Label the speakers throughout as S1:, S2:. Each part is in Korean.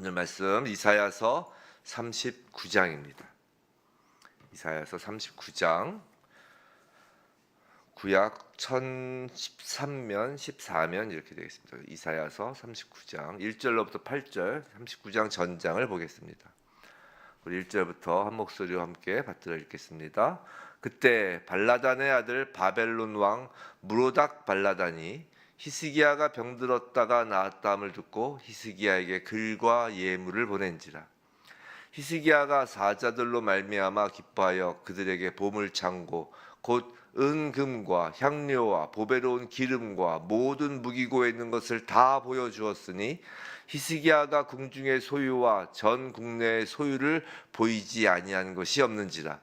S1: 오늘 말씀 이사야서 39장입니다. 이사야서 39장 구약 1013면 14면 이렇게 되겠습니다. 이사야서 39장 1절로부터 8절 39장 전장을 보겠습니다. 우리 1절부터 한 목소리와 함께 받들어 읽겠습니다. 그때 발라단의 아들 바벨론 왕 무로닥 발라단이 히스기야가 병들었다가 나았다함을 듣고 히스기야에게 글과 예물을 보낸지라. 히스기야가 사자들로 말미암아 기뻐하여 그들에게 보물창고 곧 은금과 향료와 보배로운 기름과 모든 무기고에 있는 것을 다 보여주었으니 히스기야가 궁중의 소유와 전 국내의 소유를 보이지 아니한 것이 없는지라.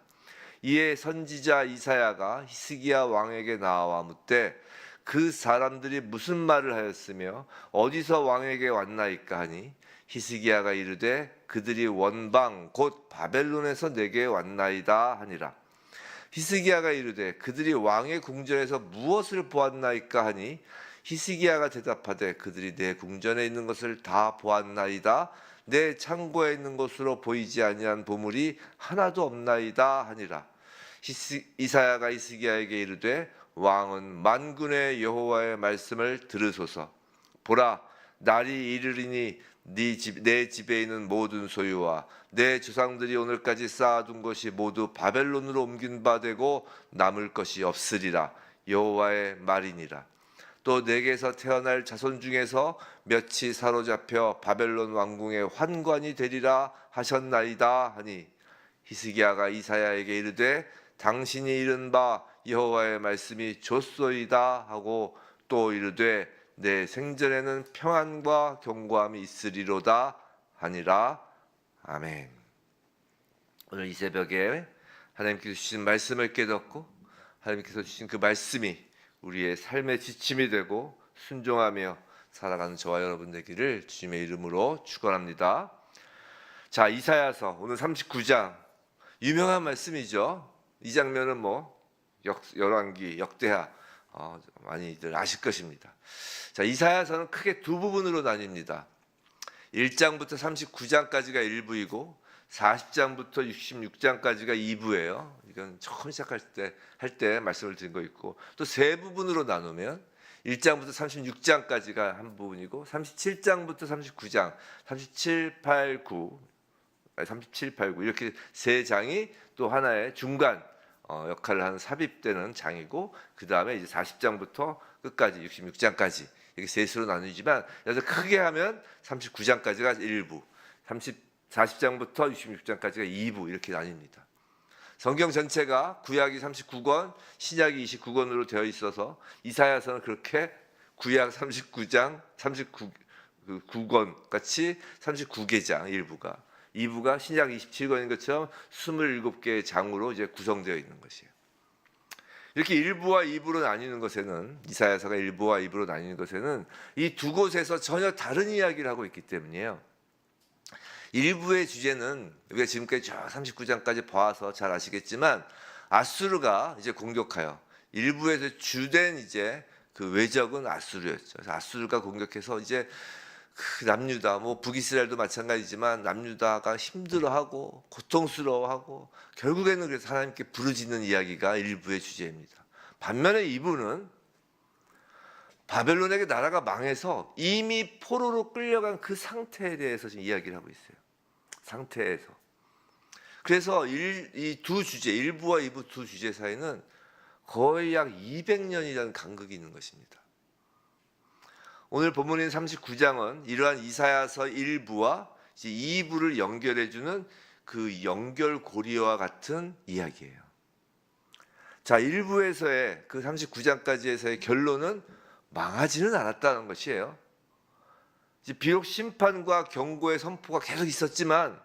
S1: 이에 선지자 이사야가 히스기야 왕에게 나와 묻되 그 사람들이 무슨 말을 하였으며 어디서 왕에게 왔나이까 하니 히스기야가 이르되 그들이 원방 곧 바벨론에서 내게 왔나이다 하니라. 히스기야가 이르되 그들이 왕의 궁전에서 무엇을 보았나이까 하니 히스기야가 대답하되 그들이 내 궁전에 있는 것을 다 보았나이다. 내 창고에 있는 것으로 보이지 아니한 보물이 하나도 없나이다 하니라. 이사야가 히스기야에게 이르되 왕은 만군의 여호와의 말씀을 들으소서. 보라, 날이 이르리니 내 집에 있는 모든 소유와 내 조상들이 오늘까지 쌓아둔 것이 모두 바벨론으로 옮긴 바 되고 남을 것이 없으리라. 여호와의 말이니라. 또 내게서 태어날 자손 중에서 몇이 사로잡혀 바벨론 왕궁의 환관이 되리라 하셨나이다 하니 히스기야가 이사야에게 이르되 당신이 이른 바 여호와의 말씀이 좋소이다 하고 또 이르되 내 생전에는 평안과 견고함이 있으리로다 하니라. 아멘. 오늘 이 새벽에 하나님께서 주신 말씀을 깨닫고 하나님께서 주신 그 말씀이 우리의 삶의 지침이 되고 순종하며 살아가는 저와 여러분 되기를 주님의 이름으로 축원합니다. 자, 이사야서 오늘 39장 유명한 말씀이죠. 이 장면은 열왕기, 역대하 많이들 아실 것입니다. 자, 이사야서는 크게 두 부분으로 나뉩니다. 1장부터 39장까지가 1부이고 40장부터 66장까지가 2부예요. 이건 처음 시작할 때 말씀을 드린 거 있고 또 세 부분으로 나누면 1장부터 36장까지가 한 부분이고 37장부터 39장 37, 8, 9 이렇게 세 장이 또 하나의 중간 역할을 하는 삽입되는 장이고 그 다음에 이제 40장부터 끝까지 66장까지 이렇게 셋으로 나누지만 그래서 크게 하면 39장까지가 1부, 40장부터 66장까지가 2부 이렇게 나뉩니다. 성경 전체가 구약이 39권, 신약이 29권으로 되어 있어서 이사야서는 그렇게 구약 39장, 39권 같이 39개장 1부가 2부가 신약 27권인 것처럼 27개의 장으로 이제 구성되어 있는 것이에요. 이렇게 1부와 2부로 나뉘는 것에는 이사야서가 1부와 2부로 나뉘는 것에는 이 두 곳에서 전혀 다른 이야기를 하고 있기 때문이에요. 1부의 주제는 우리가 지금까지 저 39장까지 봐서 잘 아시겠지만 아수르가 이제 공격하여 1부에서 주된 이제 그 외적은 아수르였죠. 그래서 아수르가 공격해서 이제 남유다, 북이스라엘도 마찬가지지만 남유다가 힘들어하고 고통스러워하고 결국에는 그래서 하나님께 부르짖는 이야기가 1부의 주제입니다. 반면에 2부는 바벨론에게 나라가 망해서 이미 포로로 끌려간 그 상태에 대해서 지금 이야기를 하고 있어요. 상태에서. 그래서 이 두 주제, 1부와 2부 두 주제 사이는 거의 약 200년이라는 간극이 있는 것입니다. 오늘 본문인 39장은 이러한 이사야서 1부와 2부를 연결해주는 그 연결고리와 같은 이야기예요. 자, 1부에서의 그 39장까지에서의 결론은 망하지는 않았다는 것이에요. 비록 심판과 경고의 선포가 계속 있었지만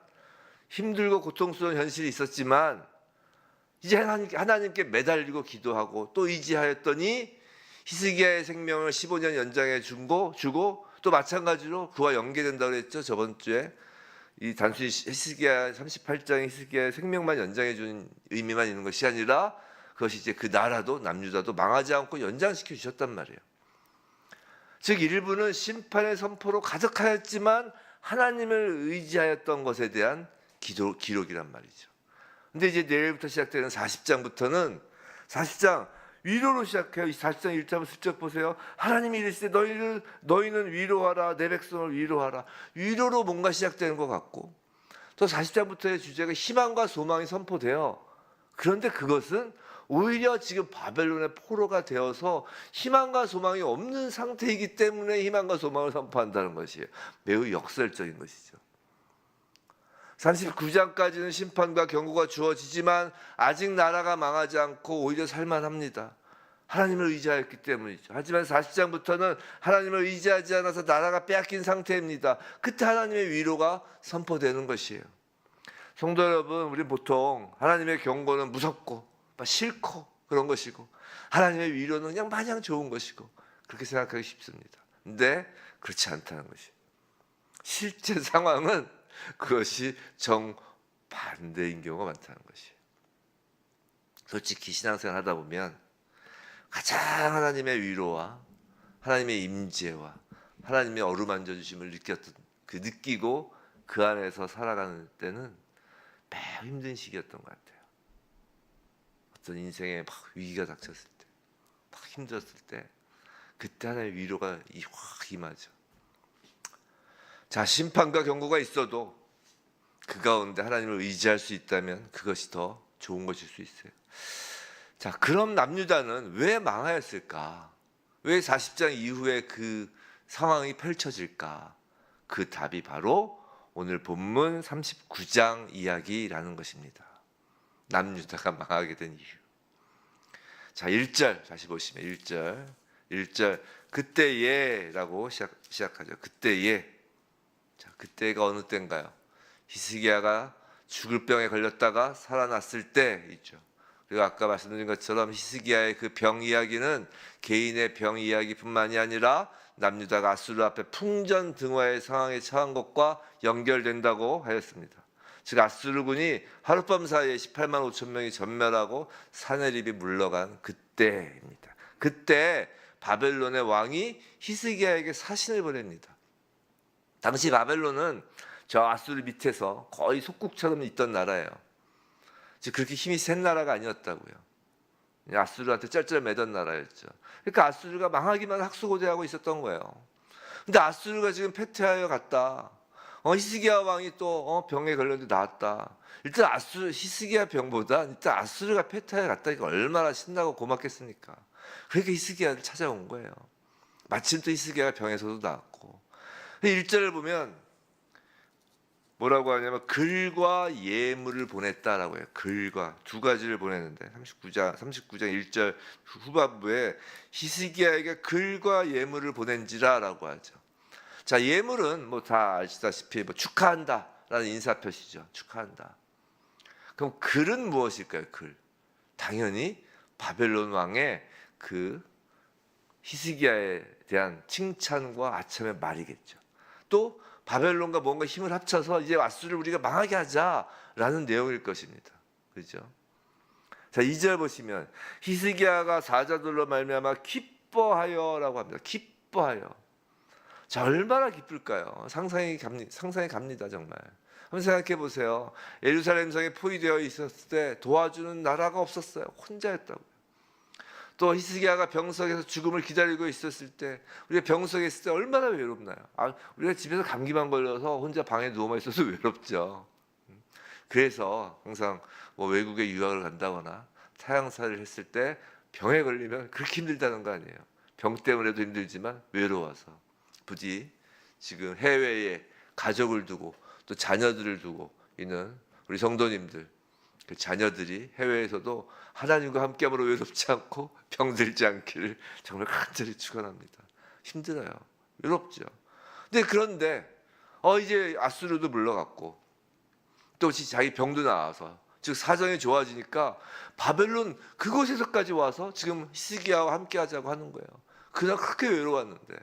S1: 힘들고 고통스러운 현실이 있었지만 이제 하나님께 매달리고 기도하고 또 의지하였더니 히스기야의 생명을 15년 연장해 주고 또 마찬가지로 그와 연계된다고 했죠. 저번 주에 이 단순히 히스기야 38장의 히스기야의 생명만 연장해 주는 의미만 있는 것이 아니라 그것이 이제 그 나라도 남유다도 망하지 않고 연장시켜 주셨단 말이에요. 즉 일부는 심판의 선포로 가득하였지만 하나님을 의지하였던 것에 대한 기록이란 말이죠. 근데 이제 내일부터 시작되는 40장부터는 40장 위로로 시작해요. 40장 1절 슬쩍 보세요. 하나님이 이르시되 너희는 위로하라. 내 백성을 위로하라. 위로로 뭔가 시작되는 것 같고, 또 40장부터의 주제가 희망과 소망이 선포돼요. 그런데 그것은 오히려 지금 바벨론의 포로가 되어서 희망과 소망이 없는 상태이기 때문에 희망과 소망을 선포한다는 것이에요. 매우 역설적인 것이죠. 39장까지는 심판과 경고가 주어지지만 아직 나라가 망하지 않고 오히려 살만합니다. 하나님을 의지하였기 때문이죠. 하지만 40장부터는 하나님을 의지하지 않아서 나라가 빼앗긴 상태입니다. 그때 하나님의 위로가 선포되는 것이에요. 성도 여러분, 우리 보통 하나님의 경고는 무섭고 싫고 그런 것이고, 하나님의 위로는 그냥 마냥 좋은 것이고 그렇게 생각하기 쉽습니다. 근데 그렇지 않다는 것이에요. 실제 상황은 그것이 정반대인 경우가 많다는 것이에요. 솔직히 신앙생활 하다 보면 가장 하나님의 위로와 하나님의 임재와 하나님의 어루만져 주심을 느끼고 그 안에서 살아가는 때는 매우 힘든 시기였던 것 같아요. 어떤 인생에 막 위기가 닥쳤을 때, 막 힘들었을 때, 그때 하나님의 위로가 확 임하죠. 자, 심판과 경고가 있어도 그 가운데 하나님을 의지할 수 있다면 그것이 더 좋은 것일 수 있어요. 자, 그럼 남유다는 왜 망하였을까? 왜 40장 이후에 그 상황이 펼쳐질까? 그 답이 바로 오늘 본문 39장 이야기라는 것입니다. 남유다가 망하게 된 이유. 자, 1절 다시 보시면 1절 그때예라고 시작하죠. 그때예. 자, 그때가 어느 때인가요? 히스기야가 죽을 병에 걸렸다가 살아났을 때 있죠. 그리고 아까 말씀드린 것처럼 히스기야의 그 병 이야기는 개인의 병 이야기뿐만이 아니라 남유다가 아수르 앞에 풍전등화의 상황에 처한 것과 연결된다고 하였습니다. 즉 아수르군이 하룻밤 사이에 18만 5천 명이 전멸하고 사내립이 물러간 그때입니다. 그때 바벨론의 왕이 히스기야에게 사신을 보냅니다. 당시 바벨론은 저 아수르 밑에서 거의 속국처럼 있던 나라예요. 즉 그렇게 힘이 센 나라가 아니었다고요. 아수르한테 쩔쩔매던 나라였죠. 그러니까 아수르가 망하기만 학수고대하고 있었던 거예요. 근데 아수르가 지금 패퇴하여 갔다. 히스기야 왕이 또 병에 걸렸는데 나았다. 일단 히스기야 병보다 일단 아수르가 패퇴하여 갔다니까 얼마나 신나고 고맙겠습니까? 그러니까 히스기야를 찾아온 거예요. 마침 또 히스기야가 병에서도 나았고. 1절을 보면 뭐라고 하냐면 글과 예물을 보냈다라고 해요. 글과 두 가지를 보냈는데 39장 1절 후반부에 히스기야에게 글과 예물을 보낸지라라고 하죠. 자, 예물은 뭐 다 아시다시피 축하한다라는 인사표시죠. 축하한다. 그럼 글은 무엇일까요? 글. 당연히 바벨론 왕의 그 히스기야에 대한 칭찬과 아첨의 말이겠죠. 또 바벨론과 뭔가 힘을 합쳐서 이제 아수르를 우리가 망하게 하자라는 내용일 것입니다. 그렇죠? 자, 2절 보시면 히스기야가 사자들로 말미암아 기뻐하여라고 합니다. 기뻐하여. 자, 얼마나 기쁠까요? 상상이 갑니다, 정말. 한번 생각해 보세요. 예루살렘 성에 포위되어 있었을 때 도와주는 나라가 없었어요. 혼자였다고요. 또 히스기야가 병석에서 죽음을 기다리고 있었을 때, 우리가 병석에 있을 때 얼마나 외롭나요? 우리가 집에서 감기만 걸려서 혼자 방에 누워만 있어서 외롭죠. 그래서 항상 뭐 외국에 유학을 간다거나 타향살이를 했을 때 병에 걸리면 그렇게 힘들다는 거 아니에요. 병 때문에도 힘들지만 외로워서. 부디 지금 해외에 가족을 두고 또 자녀들을 두고 있는 우리 성도님들, 그 자녀들이 해외에서도 하나님과 함께함으로 외롭지 않고 병들지 않기를 정말 간절히 축원합니다. 힘들어요. 외롭죠. 그런데 이제 아수르도 물러갔고 또 자기 병도 나와서, 즉 사정이 좋아지니까 바벨론 그곳에서까지 와서 지금 히스기야와 함께하자고 하는 거예요. 그냥 그렇게 외로웠는데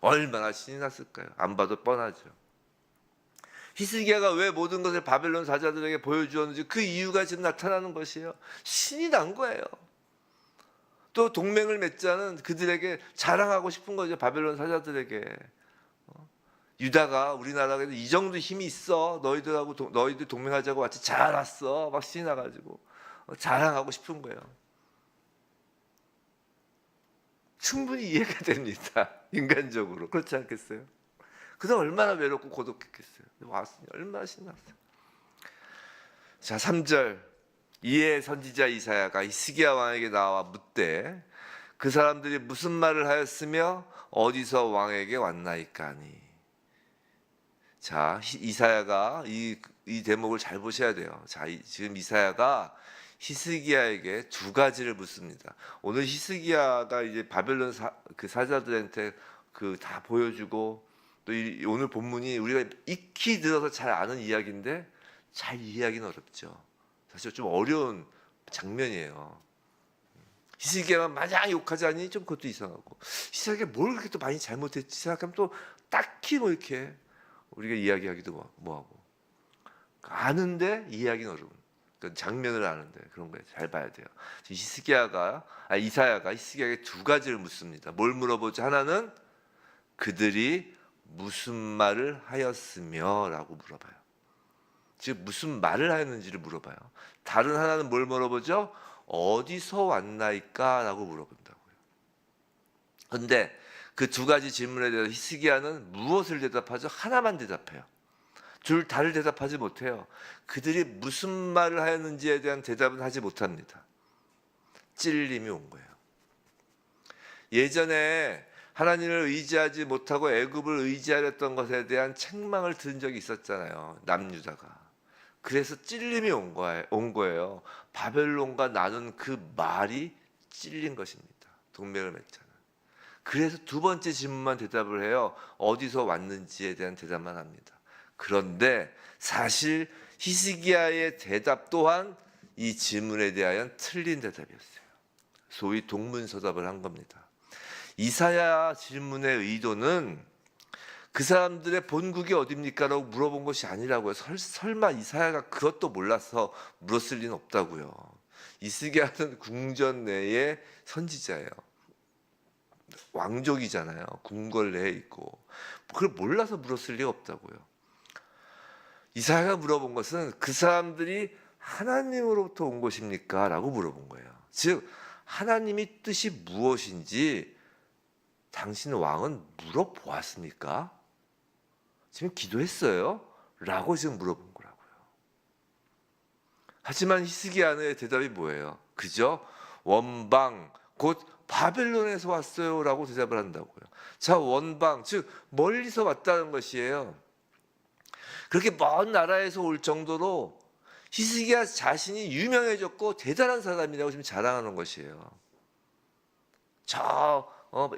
S1: 얼마나 신이 났을까요? 안 봐도 뻔하죠. 히스기야가 왜 모든 것을 바벨론 사자들에게 보여주었는지 그 이유가 지금 나타나는 것이에요. 신이 난 거예요. 또 동맹을 맺자는 그들에게 자랑하고 싶은 거죠. 바벨론 사자들에게. 유다가 우리나라가 이 정도 힘이 있어. 너희들 동맹하자고 왔지. 잘 왔어. 막 신이 나가지고 자랑하고 싶은 거예요. 충분히 이해가 됩니다. 인간적으로. 그렇지 않겠어요? 그래서 얼마나 외롭고 고독했겠어요. 왔으니 얼마나 신났어요. 자, 3절. 이에 선지자 이사야가 히스기야 왕에게 나와 묻되 그 사람들이 무슨 말을 하였으며 어디서 왕에게 왔나이까 하니. 자, 이사야가 이 대목을 잘 보셔야 돼요. 자, 지금 이사야가 히스기야에게 두 가지를 묻습니다. 오늘 히스기야가 이제 바벨론 그 사자들한테 그 다 보여주고 또 오늘 본문이 우리가 익히 들어서 잘 아는 이야기인데 잘 이해하기는 어렵죠. 사실 좀 어려운 장면이에요. 히스기야만 마냥 욕하자니 좀 그것도 이상하고, 히스기야가 뭘 그렇게 또 많이 잘못했지 생각하면 또 딱히 뭐 이렇게 우리가 이야기하기도 뭐하고, 아는데 이해하기는 어려운 그 장면을 아는데 그런 거예요. 잘 봐야 돼요. 이사야가 히스기야에게 두 가지를 묻습니다. 뭘 물어보죠? 하나는 그들이 무슨 말을 하였으며라고 물어봐요. 즉 무슨 말을 하였는지를 물어봐요. 다른 하나는 뭘 물어보죠? 어디서 왔나이까라고 물어본다고요. 그런데 그 두 가지 질문에 대해서 히스기야는 무엇을 대답하죠? 하나만 대답해요. 둘 다를 대답하지 못해요. 그들이 무슨 말을 하였는지에 대한 대답은 하지 못합니다. 찔림이 온 거예요. 예전에 하나님을 의지하지 못하고 애굽을 의지하렸던 것에 대한 책망을 들은 적이 있었잖아요. 남유다가. 그래서 찔림이 온 거예요. 바벨론과 나눈 그 말이 찔린 것입니다. 동맹을 맺잖아요. 그래서 두 번째 질문만 대답을 해요. 어디서 왔는지에 대한 대답만 합니다. 그런데 사실 히스기야의 대답 또한 이 질문에 대하여 틀린 대답이었어요. 소위 동문서답을 한 겁니다. 이사야 질문의 의도는 그 사람들의 본국이 어딥니까? 라고 물어본 것이 아니라고요. 설마 이사야가 그것도 몰라서 물었을 리는 없다고요. 히스기야는 궁전 내의 선지자예요. 왕족이잖아요. 궁궐 내에 있고. 그걸 몰라서 물었을 리가 없다고요. 이사야가 물어본 것은 그 사람들이 하나님으로부터 온 것입니까? 라고 물어본 거예요. 즉 하나님의 뜻이 무엇인지 당신 왕은 물어보았습니까? 지금 기도했어요? 라고 지금 물어본 거라고요. 하지만 히스기야의 대답이 뭐예요? 그죠? 원방 곧 바벨론에서 왔어요 라고 대답을 한다고요. 자, 원방 즉 멀리서 왔다는 것이에요. 그렇게 먼 나라에서 올 정도로 히스기야 자신이 유명해졌고 대단한 사람이라고 지금 자랑하는 것이에요.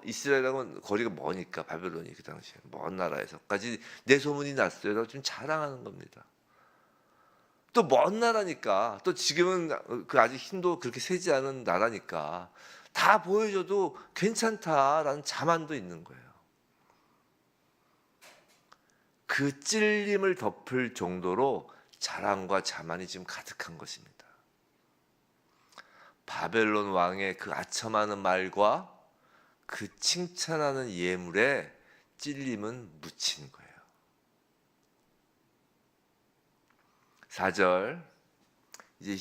S1: 이스라엘하고는 거리가 머니까 바벨론이 그 당시에 먼 나라에서까지 내 소문이 났어요 라고 지금 자랑하는 겁니다. 또 먼 나라니까, 또 지금은 그 아직 힘도 그렇게 세지 않은 나라니까 다 보여줘도 괜찮다라는 자만도 있는 거예요. 그 찔림을 덮을 정도로 자랑과 자만이 지금 가득한 것입니다. 바벨론 왕의 그 아첨하는 말과 그 칭찬하는 예물에 찔림은 묻힌 거예요. 4절 이제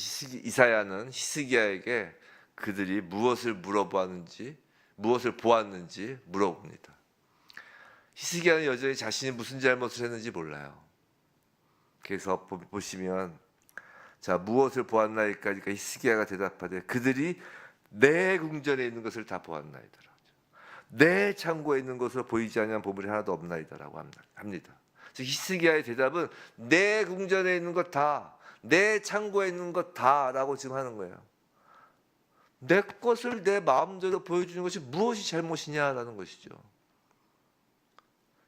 S1: 이사야는 히스기야에게 그들이 무엇을 보았는지 물어봅니다. 히스기야는 여전히 자신이 무슨 잘못을 했는지 몰라요. 그래서 보시면 자, 무엇을 보았나이까? 히스기야가 대답하되 그들이 내 궁전에 있는 것을 다 보았나이다. 내 창고에 있는 것으로 보이지 않는 보물이 하나도 없나이다라고 합니다. 즉 히스기야의 대답은 내 궁전에 있는 것 다, 내 창고에 있는 것 다라고 지금 하는 거예요. 내 것을 내 마음대로 보여주는 것이 무엇이 잘못이냐라는 것이죠.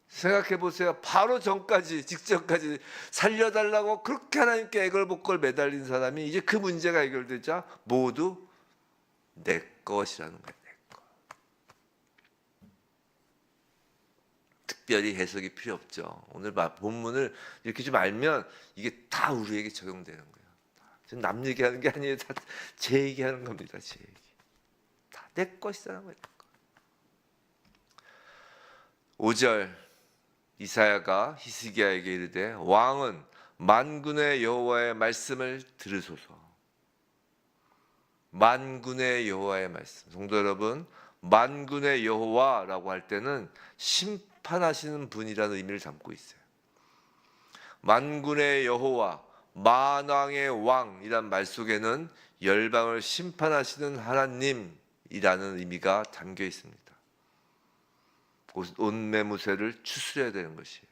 S1: 생각해 보세요. 바로 직전까지 살려달라고 그렇게 하나님께 애걸복걸 매달린 사람이 이제 그 문제가 해결되자 모두 내 것이라는 거예요. 내 것. 특별히 해석이 필요 없죠. 오늘 본문을 이렇게 좀 알면 이게 다 우리에게 적용되는 거예요. 지금 남 얘기하는 게 아니에요. 다 제 얘기하는 겁니다. 제 얘기. 다 내 것이라는 거예요. 5절 이사야가 히스기야에게 이르되 왕은 만군의 여호와의 말씀을 들으소서. 만군의 여호와의 말씀. 성도 여러분, 만군의 여호와라고 할 때는 심판하시는 분이라는 의미를 담고 있어요. 만군의 여호와, 만왕의 왕이란 말 속에는 열방을 심판하시는 하나님이라는 의미가 담겨 있습니다. 온매무새를 추스려야 되는 것이에요.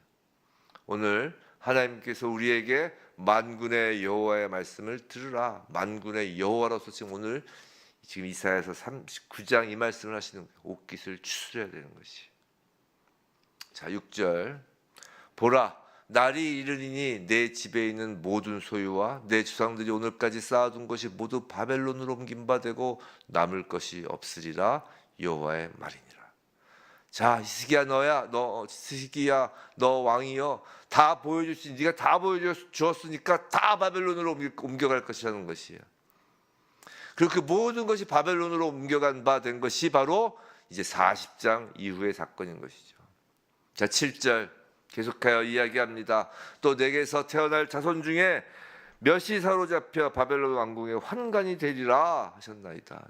S1: 오늘 하나님께서 우리에게 만군의 여호와의 말씀을 들으라. 만군의 여호와로서 지금 이사야서 39장 이 말씀을 하시는 거예요. 옷깃을 추스려야 되는 것이. 자, 6절. 보라, 날이 이르리니 내 집에 있는 모든 소유와 내 조상들이 오늘까지 쌓아둔 것이 모두 바벨론으로 옮긴 바 되고 남을 것이 없으리라. 여호와의 말이니라. 자, 히스기야 너 왕이여, 다 보여줬으니 네가 다 보여주었으니까 다 바벨론으로 옮겨갈 것이라는 것이에요. 그리고 그 모든 것이 바벨론으로 옮겨간 바 된 것이 바로 이제 40장 이후의 사건인 것이죠. 자, 7절 계속하여 이야기합니다. 또 내게서 태어날 자손 중에 몇이 사로잡혀 바벨론 왕궁의 환관이 되리라 하셨나이다.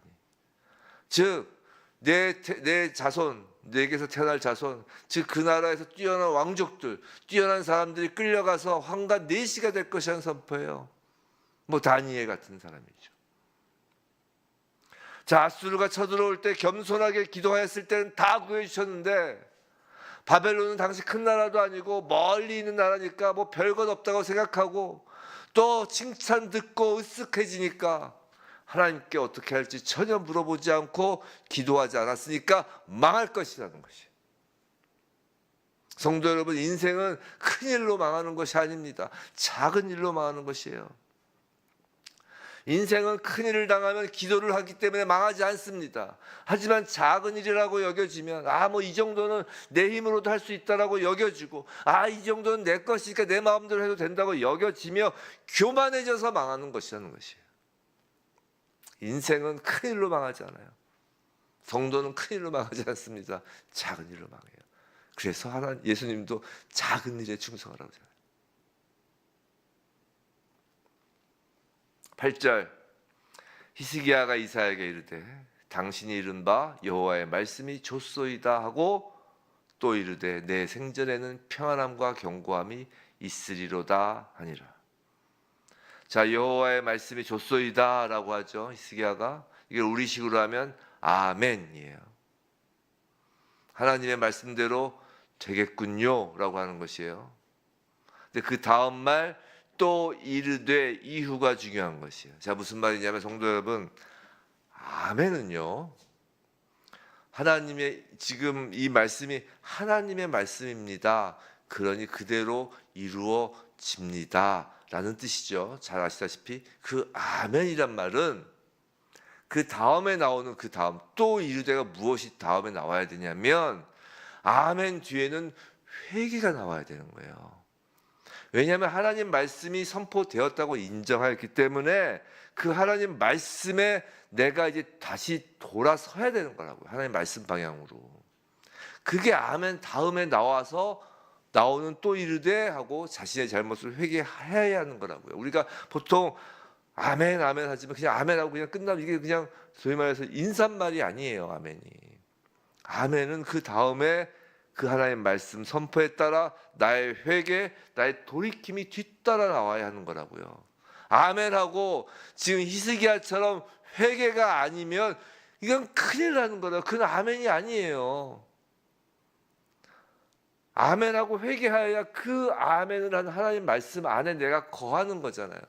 S1: 즉 내 자손, 내게서 태어날 자손, 즉 그 나라에서 뛰어난 왕족들, 뛰어난 사람들이 끌려가서 환관 내시가 될 것이라는 선포예요. 뭐 다니엘 같은 사람이죠. 자, 아수르가 쳐들어올 때 겸손하게 기도하였을 때는 다 구해주셨는데, 바벨론은 당시 큰 나라도 아니고 멀리 있는 나라니까 뭐 별것 없다고 생각하고, 또 칭찬 듣고 으쓱해지니까 하나님께 어떻게 할지 전혀 물어보지 않고 기도하지 않았으니까 망할 것이라는 것이에요. 성도 여러분, 인생은 큰 일로 망하는 것이 아닙니다. 작은 일로 망하는 것이에요. 인생은 큰 일을 당하면 기도를 하기 때문에 망하지 않습니다. 하지만 작은 일이라고 여겨지면 뭐 이 정도는 내 힘으로도 할 수 있다라고 여겨지고, 이 정도는 내 것이니까 내 마음대로 해도 된다고 여겨지며 교만해져서 망하는 것이라는 것이에요. 인생은 큰 일로 망하지 않아요. 성도는 큰 일로 망하지 않습니다. 작은 일로 망해요. 그래서 예수님도 작은 일에 충성하라고 하잖아요. 8절. 히스기야가 이사야에게 이르되 당신이 이른 바 여호와의 말씀이 좋소이다 하고 또 이르되 내 생전에는 평안함과 견고함이 있으리로다 하니라. 자, 여호와의 말씀이 좋소이다 라고 하죠. 히스기야가. 이게 우리식으로 하면 아멘이에요. 하나님의 말씀대로 되겠군요 라고 하는 것이에요. 근데 그 다음 말 또 이르되 이후가 중요한 것이에요. 자, 무슨 말이냐면 성도 여러분, 아멘은요, 하나님의 지금 이 말씀이 하나님의 말씀입니다. 그러니 그대로 이루어집니다 라는 뜻이죠. 잘 아시다시피 그 아멘이란 말은 그 다음에 나오는 그 다음 또 이르되가 무엇이 다음에 나와야 되냐면 아멘 뒤에는 회개가 나와야 되는 거예요. 왜냐하면 하나님 말씀이 선포되었다고 인정하였기 때문에 그 하나님 말씀에 내가 이제 다시 돌아서야 되는 거라고요. 하나님 말씀 방향으로. 그게 아멘 다음에 나오는 또 이르되 하고 자신의 잘못을 회개해야 하는 거라고요. 우리가 보통 아멘 아멘 하지만 그냥 아멘하고 그냥 끝나면 이게 그냥 소위 말해서 인사말이 아니에요. 아멘이. 아멘은 그 다음에 그 하나님 말씀 선포에 따라 나의 회개, 나의 돌이킴이 뒤따라 나와야 하는 거라고요. 아멘하고 지금 히스기야처럼 회개가 아니면 이건 큰일 나는 거다. 그건 아멘이 아니에요. 아멘하고 회개하여야 그 아멘을 한 하나님 말씀 안에 내가 거하는 거잖아요.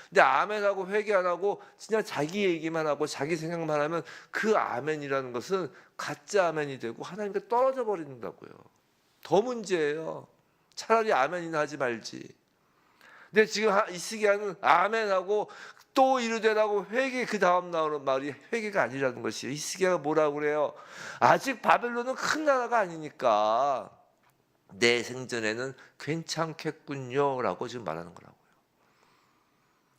S1: 근데 아멘하고 회개 안 하고 그냥 자기 얘기만 하고 자기 생각만 하면 그 아멘이라는 것은 가짜 아멘이 되고 하나님과 떨어져 버린다고요. 더 문제예요. 차라리 아멘이나 하지 말지. 근데 지금 히스기야는 아멘하고 또 이르되라고 회개, 그 다음 나오는 말이 회개가 아니라는 것이에요. 히스기야가 뭐라고 그래요? 아직 바벨론은 큰 나라가 아니니까 내 생전에는 괜찮겠군요 라고 지금 말하는 거라고요.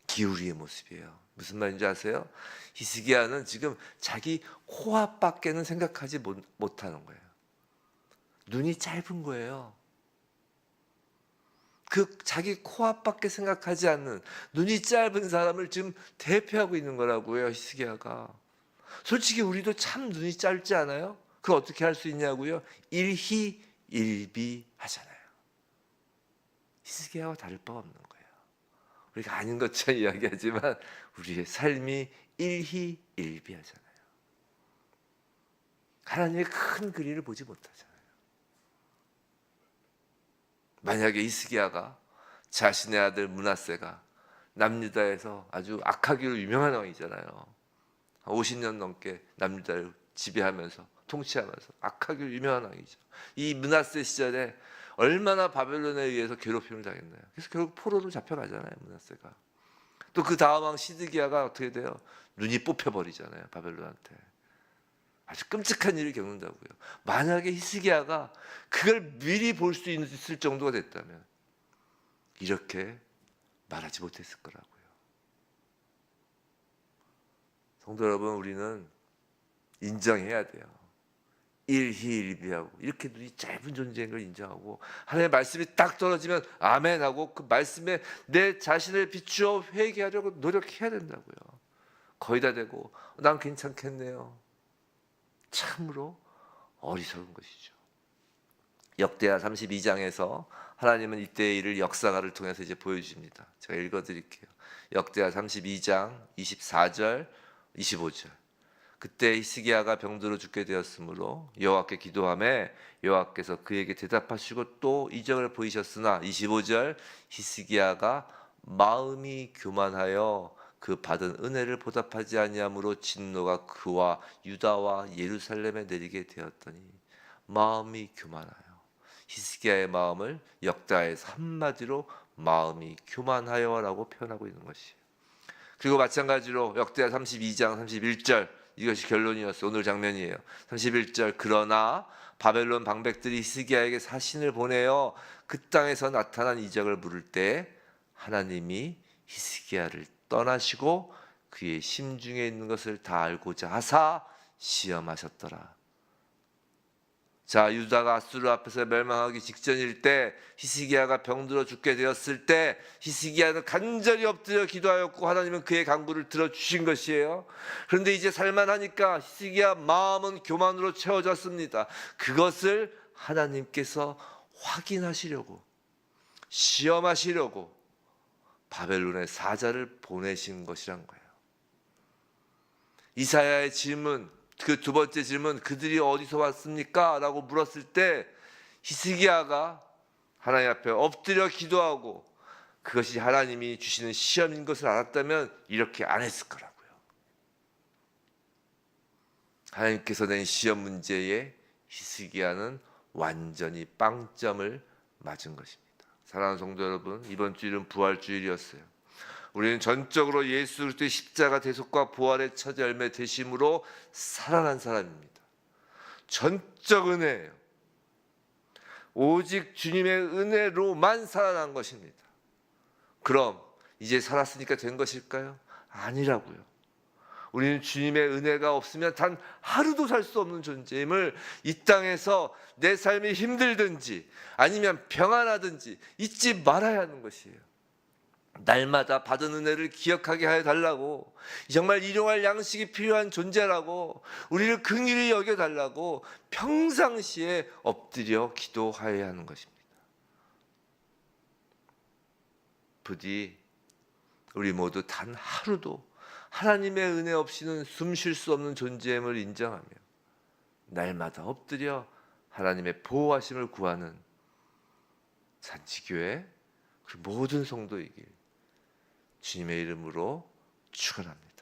S1: 기우리의 모습이에요. 무슨 말인지 아세요? 히스기야는 지금 자기 코앞밖에는 생각하지 못하는 거예요. 눈이 짧은 거예요. 그 자기 코앞밖에 생각하지 않는 눈이 짧은 사람을 지금 대표하고 있는 거라고요, 히스기야가. 솔직히 우리도 참 눈이 짧지 않아요? 그걸 어떻게 할 수 있냐고요? 일희일비 하잖아요. 히스기야와 다를 바가 없는 거예요. 우리가 아닌 것처럼 이야기하지만 우리의 삶이 일희일비 하잖아요. 하나님의 큰 그림을 보지 못하잖아요. 만약에 히스기야가 자신의 아들 므낫세가 남유다에서 아주 악하기로 유명한 왕이잖아요. 50년 넘게 남유다를 지배하면서 통치하면서 악하기로 유명한 왕이죠. 이 므낫세 시절에 얼마나 바벨론에 의해서 괴롭힘을 당했나요? 그래서 결국 포로로 잡혀가잖아요, 므낫세가. 또 그 다음 왕 시드기야가 어떻게 돼요? 눈이 뽑혀버리잖아요, 바벨론한테. 아주 끔찍한 일을 겪는다고요. 만약에 히스기야가 그걸 미리 볼 수 있을 정도가 됐다면 이렇게 말하지 못했을 거라고요. 성도 여러분, 우리는 인정해야 돼요. 일희일비하고 이렇게 눈이 짧은 존재인 걸 인정하고 하나님의 말씀이 딱 떨어지면 아멘하고 그 말씀에 내 자신을 비추어 회개하려고 노력해야 된다고요. 거의 다 되고 난 괜찮겠네요. 참으로 어리석은 것이죠. 역대하 32장에서 하나님은 이때의 일을 역사가를 통해서 이제 보여주십니다. 제가 읽어드릴게요. 역대하 32장 24절 25절. 그때 히스기야가 병들어 죽게 되었으므로 여호와께 기도하매 여호와께서 그에게 대답하시고 또 이적을 보이셨으나 25절 히스기야가 마음이 교만하여 그 받은 은혜를 보답하지 아니함으로 진노가 그와 유다와 예루살렘에 내리게 되었더니 마음이 교만하여 히스기야의 마음을 역대하에서 한마디로 마음이 교만하여라고 표현하고 있는 것이에요. 그리고 마찬가지로 역대하 32장 31절 이것이 결론이었어요. 오늘 장면이에요. 31절 그러나 바벨론 방백들이 히스기야에게 사신을 보내어 그 땅에서 나타난 이적을 물을 때 하나님이 히스기야를 떠나시고 그의 심중에 있는 것을 다 알고자 하사 시험하셨더라. 자, 유다가 아수르 앞에서 멸망하기 직전일 때 히스기야가 병들어 죽게 되었을 때 히스기야는 간절히 엎드려 기도하였고 하나님은 그의 간구를 들어주신 것이에요. 그런데 이제 살만하니까 히스기야 마음은 교만으로 채워졌습니다. 그것을 하나님께서 확인하시려고 시험하시려고 바벨론의 사자를 보내신 것이란 거예요. 이사야의 질문, 그 두 번째 질문, 그들이 어디서 왔습니까? 라고 물었을 때 히스기야가 하나님 앞에 엎드려 기도하고 그것이 하나님이 주시는 시험인 것을 알았다면 이렇게 안 했을 거라고요. 하나님께서 낸 시험 문제에 히스기야는 완전히 빵점을 맞은 것입니다. 사랑하는 성도 여러분, 이번 주일은 부활주일이었어요. 우리는 전적으로 예수 그리스도의 십자가 대속과 부활의 첫 열매 되심으로 살아난 사람입니다. 전적 은혜예요. 오직 주님의 은혜로만 살아난 것입니다. 그럼 이제 살았으니까 된 것일까요? 아니라고요. 우리는 주님의 은혜가 없으면 단 하루도 살 수 없는 존재임을 이 땅에서 내 삶이 힘들든지 아니면 평안하든지 잊지 말아야 하는 것이에요. 날마다 받은 은혜를 기억하게 하여 달라고, 정말 일용할 양식이 필요한 존재라고, 우리를 긍휼히 여겨 달라고 평상시에 엎드려 기도하여야 하는 것입니다. 부디 우리 모두 단 하루도 하나님의 은혜 없이는 숨 쉴 수 없는 존재임을 인정하며 날마다 엎드려 하나님의 보호하심을 구하는 잔치교회 그리고 모든 성도이길 주님의 이름으로 축원합니다.